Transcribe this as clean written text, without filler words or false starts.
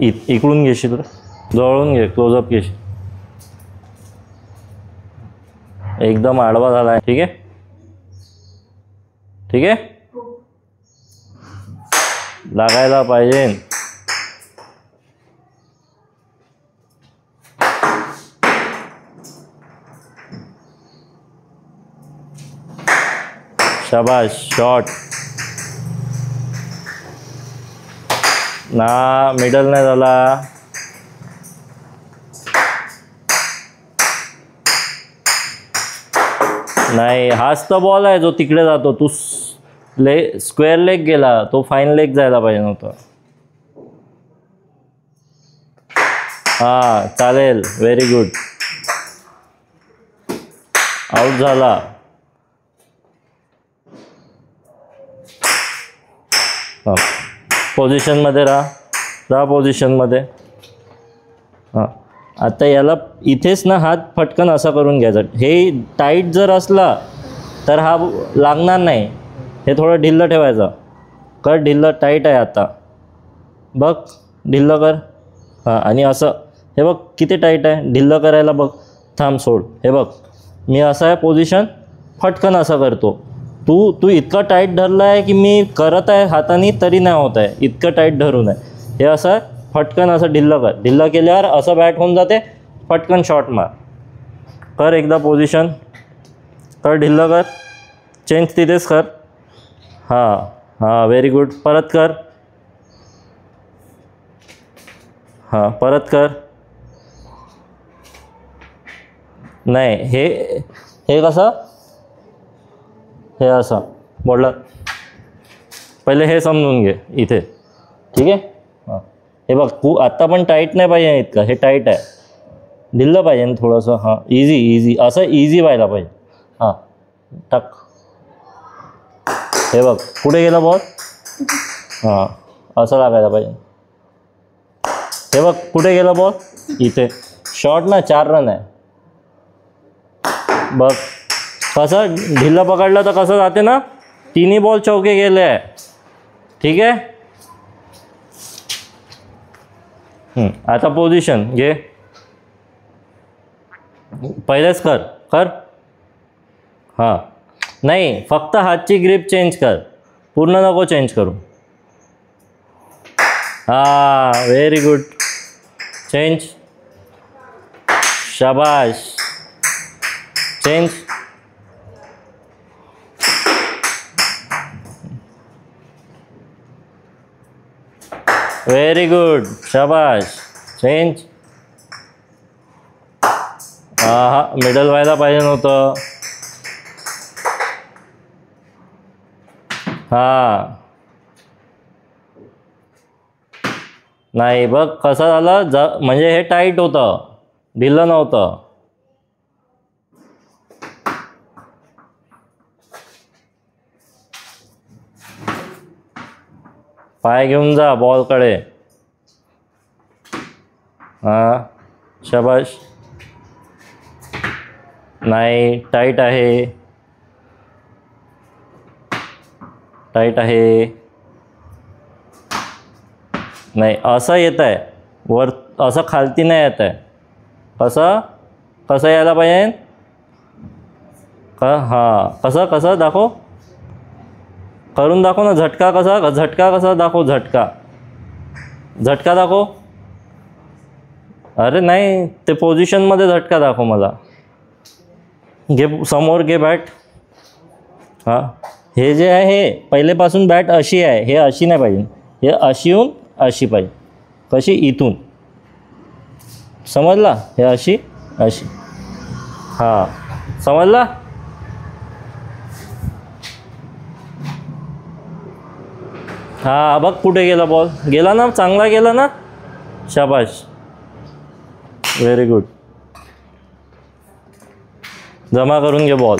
इकडून घेशील, जवळून घे, क्लोजअप घेशील. एकदम आडवा झाला आहे. ठीक आहे, ठीक आहे, लागायला पाहिजे. शाबाश. शॉट ना, मिडल नाही झाला. नाही, हाच तर बॉल आहे जो तिकडे जातो. तू स्क्वेअर लेग गेला, तो फाईन लेग जायला पाहिजे नव्हता. हा, चालेल. Very good. आउट झाला. पोझिशनमध्ये राहा पोझिशनमध्ये. हां, आता याला इथेच ना हात फटकन असा करून घ्यायचा. हे टाईट जर असला तर हा लागणार नाही. हे थोडं ढिल्लं ठेवायचं. कर ढिल्लं. टाईट आहे आता, बघ, ढिल्लं कर. हां, आणि असं हे बघ किती टाईट आहे. ढिल्लं करायला बघ. थांब, सोड. हे बघ, मी असं आहे पोझिशन, फटकन असं करतो. तू इतकं टाईट धरलं आहे की मी करत आहे हाताने तरी नाही होत आहे. इतकं टाईट धरून आहे. हे असं फटकन असं ढिल्लं कर. ढिल्लं केल्यावर असं बॅट होऊन जाते. फटकन शॉट मार. कर एकदा पोझिशन. कर, ढिल्लं कर. चेंज तिथेच कर. हां हां, व्हेरी गुड. परत कर. हां, परत कर. नाही, हे कसं, हे असं बोललं. पहिले हे समजून घे इथे. ठीक आहे. हां, हे बघ, तू आत्ता पण टाईट नाही पाहिजे इतकं. हे टाईट आहे. ढिल्लं पाहिजे ना थोडंसं. हां, इझी असं इझी व्हायला पाहिजे. हां, टाक. हे बघ कुठे गेला बॉल. हां, असं लागायला पाहिजे. हे बघ कुठे गेला बॉल. इथे. शॉट ना, 4 रन आहे. बघ कसं ढिल्लं पकडलं तर कसं जाते ना. 3 बॉल चौके गेले आहे. ठीक आहे. आता पोझिशन घे. पहिलेच कर. हां, नाही, फक्त हातची ग्रिप चेंज कर. पूर्ण नको चेंज करू. हां, व्हेरी गुड. चेंज. शाबाश. चेंज. Very good. शाबाश. चेंज. हां, मिडल व्हायला पाहिजे नव्हतं. हां, नाही, बघ कसं झालं. म्हणजे हे टाईट होतं, ढिल्लं नव्हतं. पाय घेऊन जा बॉलकडे. हां, शाबाश. नाही, टाईट आहे. टाईट आहे. नाही, असं येत आहे वर, असं खालती नाही येत आहे. कसं यायला पाहिजे. हां, कसं दाखव. करून दाखव ना. झटका कसा दाखव. झटका दाखव. अरे नाही, ते पोझिशनमध्ये झटका दाखव मला. घे समोर, घे बॅट. हां, हे जे आहे हे पहिलेपासून बॅट अशी आहे. हे अशी नाही पाहिजे. हे अशी येऊन अशी पाहिजे. कशी, इथून. समजला. हे अशी. हां, समजला. हां, बघ कुठे गेला बॉल. गेला ना, चांगला गेला ना. शाबाश. Very good. जमा करून घे बॉल.